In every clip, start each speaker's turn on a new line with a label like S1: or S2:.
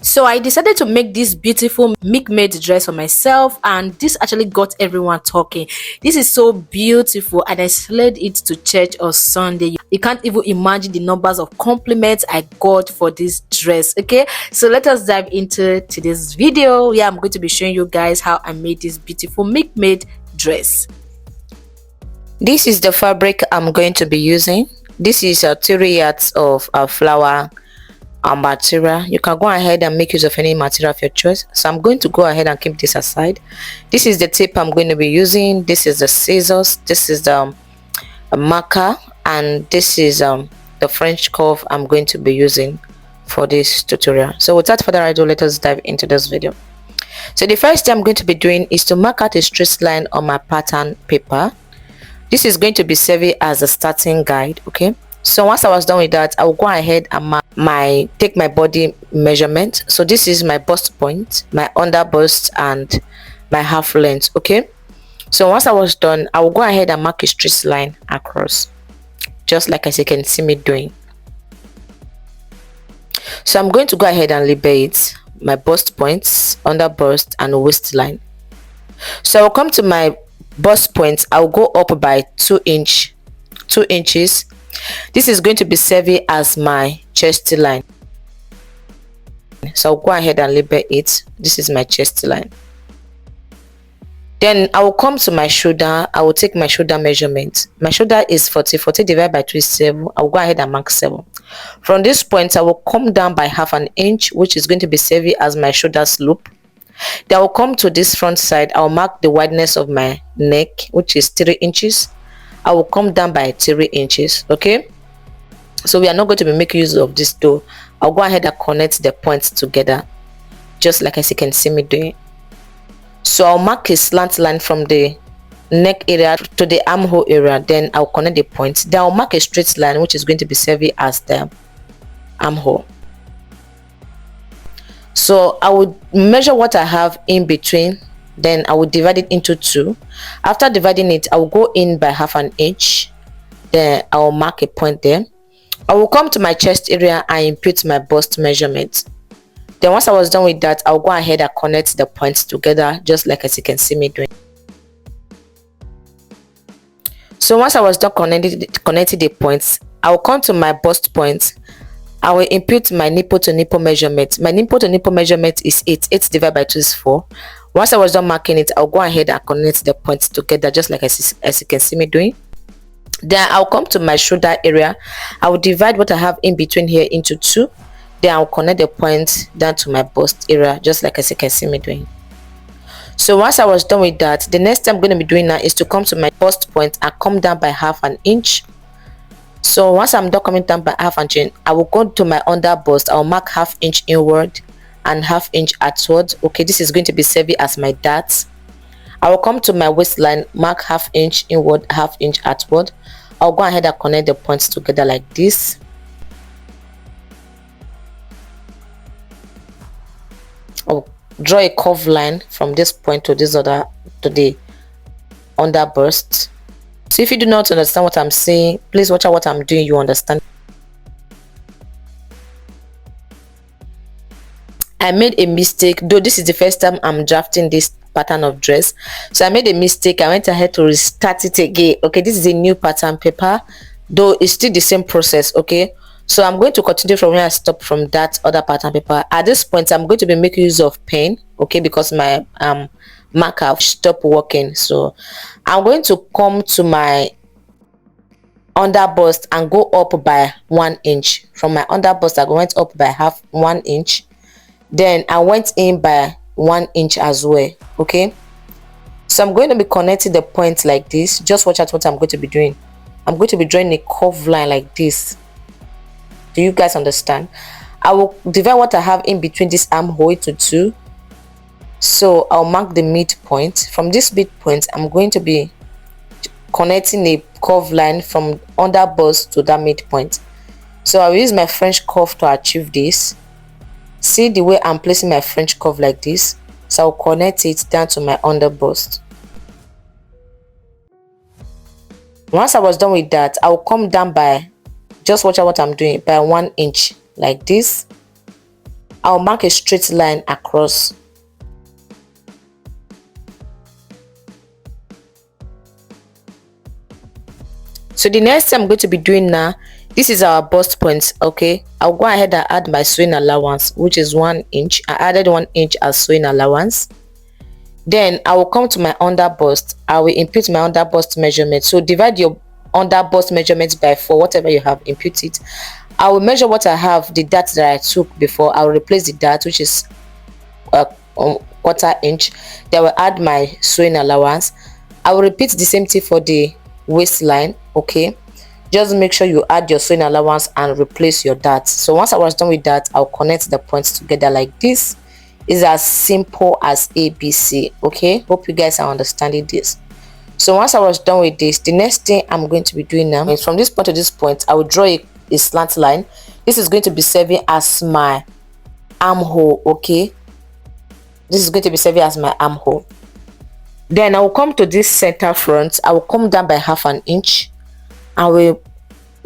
S1: So I decided to make this beautiful milkmaid dress for myself, and this actually got everyone talking. This is so beautiful, and I slayed it to church on Sunday. You can't even imagine the numbers of compliments I got for this dress. Okay, so let us dive into today's video. Yeah, I'm going to be showing you guys how I made this beautiful milkmaid dress. This is the fabric I'm going to be using. This is 3 yards of flower material. You can go ahead and make use of any material of your choice, so I'm going to go ahead and keep this aside. This is the tape I'm going to be using. This is the scissors. This is the marker, and this is the French curve I'm going to be using for this tutorial. So without further ado, let us dive into this video. So the first thing I'm going to be doing is to mark out a straight line on my pattern paper. This is going to be serving as a starting guide. Okay, so once I was done with that, I will go ahead and take my body measurement. So this is my bust point, my under bust, and my half length. Okay, so once I was done, I will go ahead and mark a straight line across, just like as you can see me doing. So I'm going to go ahead and label it my bust points, under bust, and waistline. So I'll come to my bust point. I'll go up by 2 inches. This is going to be serving as my chest line. So I'll go ahead and label it. This is my chest line. Then I will come to my shoulder. I will take my shoulder measurement. My shoulder is 40 divided by 2 is 7. I'll go ahead and mark 7. From this point, I will come down by half an inch, which is going to be serving as my shoulder slope. Then I will come to this front side. I'll mark the wideness of my neck, which is 3 inches. I will come down by 3 inches. Okay, so we are not going to be making use of this though. I'll go ahead and connect the points together, just like as you can see me doing. So I'll mark a slant line from the neck area to the armhole area. Then I'll connect the points. Then I'll mark a straight line, which is going to be serving as the armhole. So I would measure what I have in between. Then I will divide it into 2. After dividing it, I will go in by half an inch. Then I will mark a point there. I will come to my chest area and input my bust measurement. Then once I was done with that, I'll go ahead and connect the points together, just like as you can see me doing. So once I was done connecting the points, I will come to my bust point. I will input my nipple to nipple measurement. My nipple to nipple measurement is 8. 8 divided by 2 is 4. Once I was done marking it, I'll go ahead and connect the points together, just like as you can see me doing. Then I'll come to my shoulder area. I will divide what I have in between here into 2. Then I'll connect the points down to my bust area, just like as you can see me doing. So once I was done with that, the next thing I'm going to be doing now is to come to my bust point and come down by half an inch. So once I'm done coming down by half an inch, I will go to my under bust. I'll mark half inch inward and half inch outward. Okay, this is going to be serving as my dart. I will come to my waistline, mark half inch inward, half inch outward. I'll go ahead and connect the points together like this. I'll draw a curved line from this point to this other, to the under bust. So if you do not understand what I'm saying, please watch out what I'm doing, you understand. I made a mistake, though this is the first time I'm drafting this pattern of dress. So I made a mistake. I went ahead to restart it again. Okay, this is a new pattern paper, though it's still the same process. Okay, so I'm going to continue from where I stopped from that other pattern paper. At this point, I'm going to be making use of pen, okay, because my marker stopped working. So I'm going to come to my under bust and go up by 1 inch. From my under bust, I went up by 1 inch. Then I went in by 1 inch as well. Okay, so I'm going to be connecting the points like this. Just watch out what I'm going to be doing. I'm going to be drawing a curved line like this. Do you guys understand? I will divide what I have in between this armhole into 2. So I'll mark the midpoint. From this midpoint, I'm going to be connecting a curved line from under bust to that midpoint. So I'll use my French curve to achieve this. See the way I'm placing my French curve like this. So I'll connect it down to my under bust. Once I was done with that, I'll come down by, just watch out what I'm doing, by 1 inch like this. I'll mark a straight line across. So the next thing I'm going to be doing now, this is our bust point. Okay, I'll go ahead and add my sewing allowance, which is 1 inch. I added 1 inch as sewing allowance. Then I will come to my under bust. I will input my under bust measurement. So divide your under bust measurements by 4, whatever you have, input it. I will measure what I have, the dart that I took before. I will replace the dart, which is a 1/4 inch. Then I will add my sewing allowance. I will repeat the same thing for the waistline. Okay, just make sure you add your sewing allowance and replace your dart. So once I was done with that, I'll connect the points together like this. Is as simple as ABC. Okay, hope you guys are understanding this. So once I was done with this, the next thing I'm going to be doing now is from this point to this point, I will draw a slant line. This is going to be serving as my armhole. Okay, this is going to be serving as my armhole. Then I will come to this center front. I will come down by 1/2 inch. I will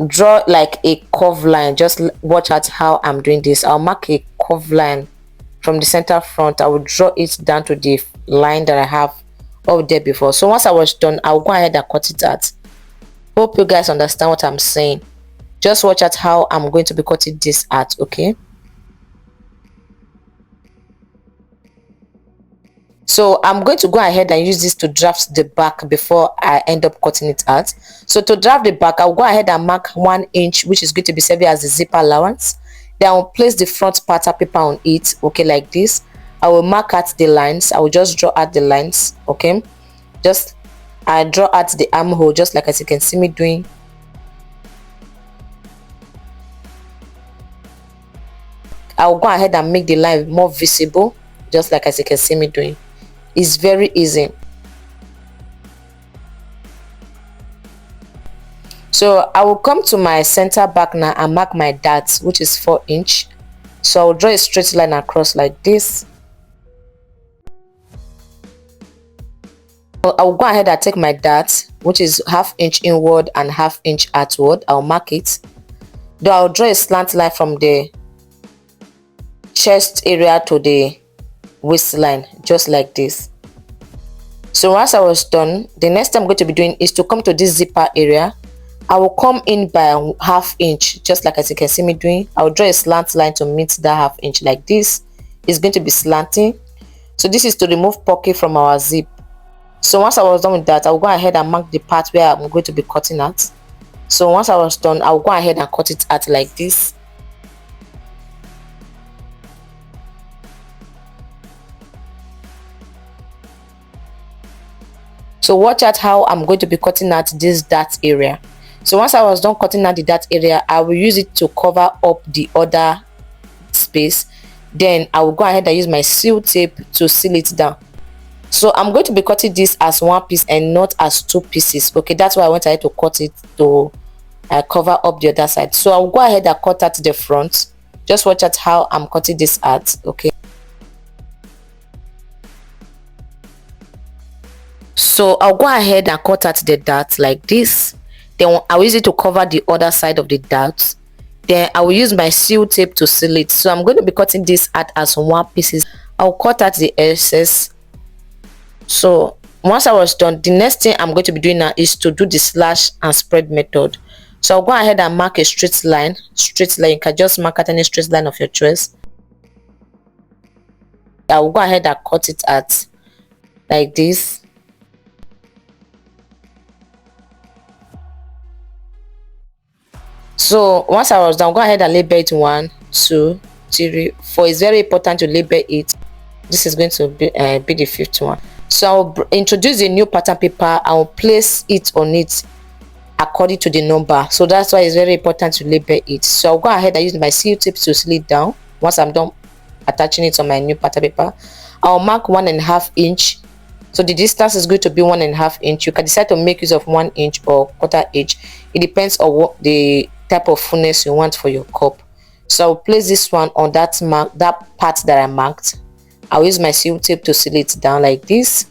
S1: draw like a curve line. Just watch out how I'm doing this. I'll mark a curve line from the center front. I will draw it down to the line that I have up there before. So once I was done, I'll go ahead and cut it out. Hope you guys understand what I'm saying. Just watch out how I'm going to be cutting this out. Okay, so I'm going to go ahead and use this to draft the back before I end up cutting it out. So to draft the back, I'll go ahead and mark 1 inch, which is going to be serving as the zipper allowance. Then I'll place the front pattern paper on it. Okay, like this. I will mark out the lines. I will just draw out the lines. Okay, just I draw out the armhole, just like as you can see me doing. I'll go ahead and make the line more visible, just like as you can see me doing. It's very easy. So I will come to my center back now and mark my dart, which is 4 inch. So I will draw a straight line across like this. I will go ahead and take my dart, which is 1/2 inch inward and 1/2 inch outward. I'll mark it. Then I'll draw a slant line from the chest area to the waistline, just like this. So once I was done, the next thing I'm going to be doing is to come to this zipper area. I will come in by 1/2 inch, just like as you can see me doing. I will draw a slant line to meet that 1/2 inch like this. It's going to be slanting. So this is to remove pocket from our zip. So once I was done with that, I'll go ahead and mark the part where I'm going to be cutting at. So once I was done, I'll go ahead and cut it out like this. So watch out how I'm going to be cutting out this dart area. So once I was done cutting out the dart area, I will use it to cover up the other space. Then I will go ahead and use my seal tape to seal it down. So I'm going to be cutting this as one piece and not as 2 pieces. Okay, that's why I went ahead to cut it to cover up the other side. So I'll go ahead and cut out the front. Just watch out how I'm cutting this out. Okay, so I'll go ahead and cut out the dart like this. Then I'll use it to cover the other side of the dart. Then I will use my seal tape to seal it. So I'm going to be cutting this out as 1 pieces. I'll cut out the excess. So once I was done, the next thing I'm going to be doing now is to do the slash and spread method. So I'll go ahead and mark a straight line. You can just mark out any straight line of your choice. I will go ahead and cut it out like this. So once I was done, go ahead and label it 1, 2, 3, 4. It's very important to label it. This is going to be the 5th one. So I'll introduce a new pattern paper. I'll place it on it according to the number. So that's why it's very important to label it. So I'll go ahead and use my seal tape to seal it down. Once I'm done attaching it on my new pattern paper, I'll mark 1.5 inch. So the distance is going to be 1.5 inch. You can decide to make use of 1 inch or 1/4 inch. It depends on what the type of fullness you want for your cup. So I'll place this one on that part that I marked. I'll use my seal tape to seal it down like this.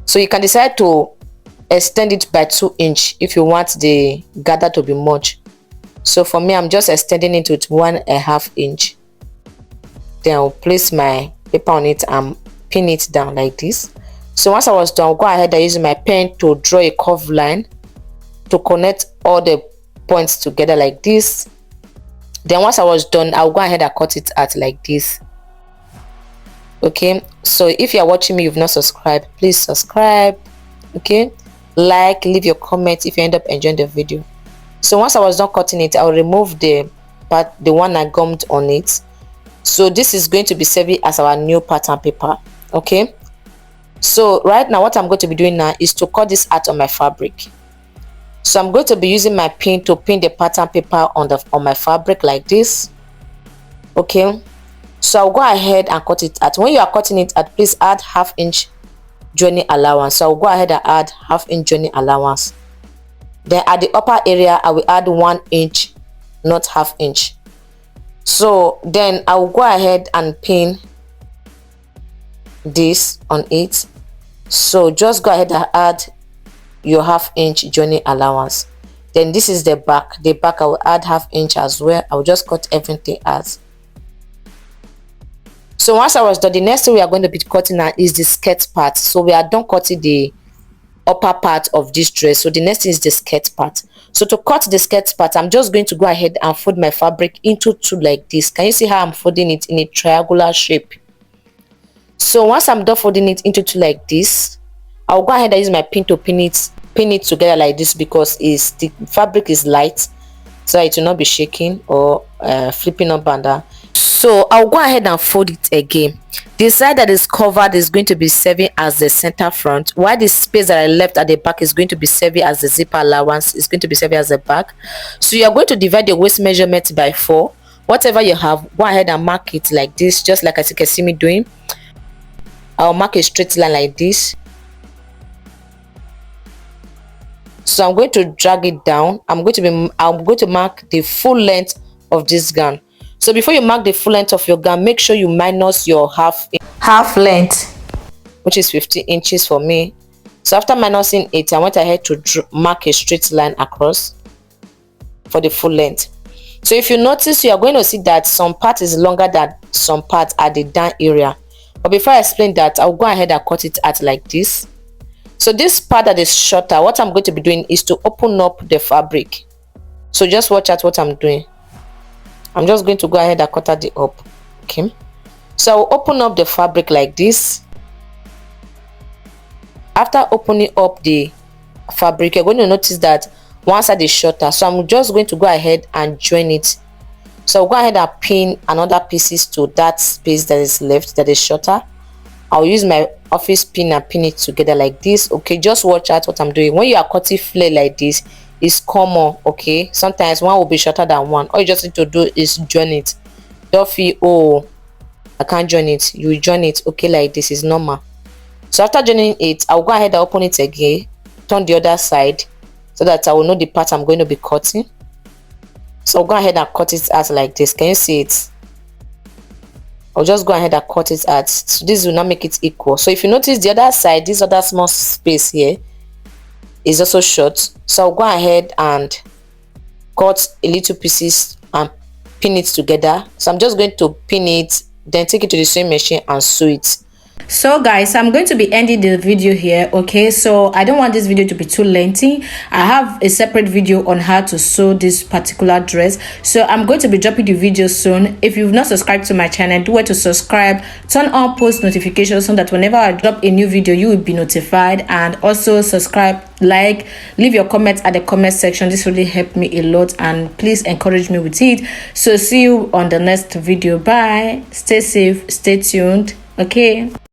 S1: So you can decide to extend it by 2 inch if you want the gather to be much. So for me, I'm just extending it with 1.5 inch. then I'll place my paper on it and pin it down like this. So once I was done, I'll go ahead and use my pen to draw a curved line to connect all the points together like this. Then once I was done, I'll go ahead and cut it out like this. Okay, so if you're watching me, you've not subscribed, please subscribe. Okay, like, leave your comment if you end up enjoying the video. So once I was done cutting it, I'll remove the part, the one I gummed on it. So this is going to be serving as our new pattern paper. Okay, so right now what I'm going to be doing now is to cut this out on my fabric. So I'm going to be using my pin to pin the pattern paper on my fabric like this. Okay, so I'll go ahead and cut it out. When you are cutting it out, please add 1/2 inch joining allowance. So I'll go ahead and add 1/2 inch joining allowance. Then at the upper area, I will add 1 inch, not 1/2 inch. So then I will go ahead and pin this on it. So just go ahead and add your 1/2 inch joining allowance. Then this is the back. I will add 1/2 inch as well. I will just cut everything out. So once I was done, the next thing we are going to be cutting now is the skirt part. So we are done cutting the upper part of this dress. So the next thing is the skirt part. So to cut the skirt part, I'm just going to go ahead and fold my fabric into two like this. Can you see how I'm folding it in a triangular shape? So once I'm done folding it into two like this, I'll go ahead and use my pin to pin it together like this, because the fabric is light, so it will not be shaking or flipping up and down. So I'll go ahead and fold it again. The side that is covered is going to be serving as the center front, while the space that I left at the back is going to be serving as the zipper allowance. Is going to be serving as the back. So you are going to divide the waist measurement by 4. Whatever you have, go ahead and mark it like this, just like as you can see me doing. I'll mark a straight line like this. So I'm going to drag it down. I'm going to mark the full length of this gown. So before you mark the full length of your gown, make sure you minus your half length, which is 15 inches for me. So after minusing it, I went ahead to mark a straight line across for the full length. So if you notice, you are going to see that some part is longer than some part at the down area. But before I explain that, I'll go ahead and cut it out like this. So this part that is shorter, what I'm going to be doing is to open up the fabric. So just watch out what I'm doing. I'm just going to go ahead and cut out the up. Okay, so I'll open up the fabric like this. After opening up the fabric, you're going to notice that one side is shorter, so I'm just going to go ahead and join it. So I'll go ahead and pin another pieces to that space that is left that is shorter. I'll use my office pin and pin it together like this. Okay, just watch out what I'm doing. When you are cutting flare like this, it's common. Okay, sometimes one will be shorter than one. All you just need to do is join it. Don't feel, oh, I can't join it. You join it, okay, like this is normal. So after joining it, I'll go ahead and open it again, turn the other side so that I will know the part I'm going to be cutting. So I'll go ahead and cut it out like this. Can you see it? I'll just go ahead and cut it out. So this will not make it equal. So if you notice the other side, this other small space here is also short. So I'll go ahead and cut a little pieces and pin it together. So I'm just going to pin it, then take it to the sewing machine and sew it. So guys, I'm going to be ending the video here. Okay, so I don't want this video to be too lengthy. I have a separate video on how to sew this particular dress, so I'm going to be dropping the video soon. If you've not subscribed to my channel, do it to subscribe, turn on post notifications so that whenever I drop a new video you will be notified. And also subscribe, like, leave your comments at the comment section. This really helped me a lot, and please encourage me with it. So see you on the next video. Bye, stay safe, stay tuned. Okay.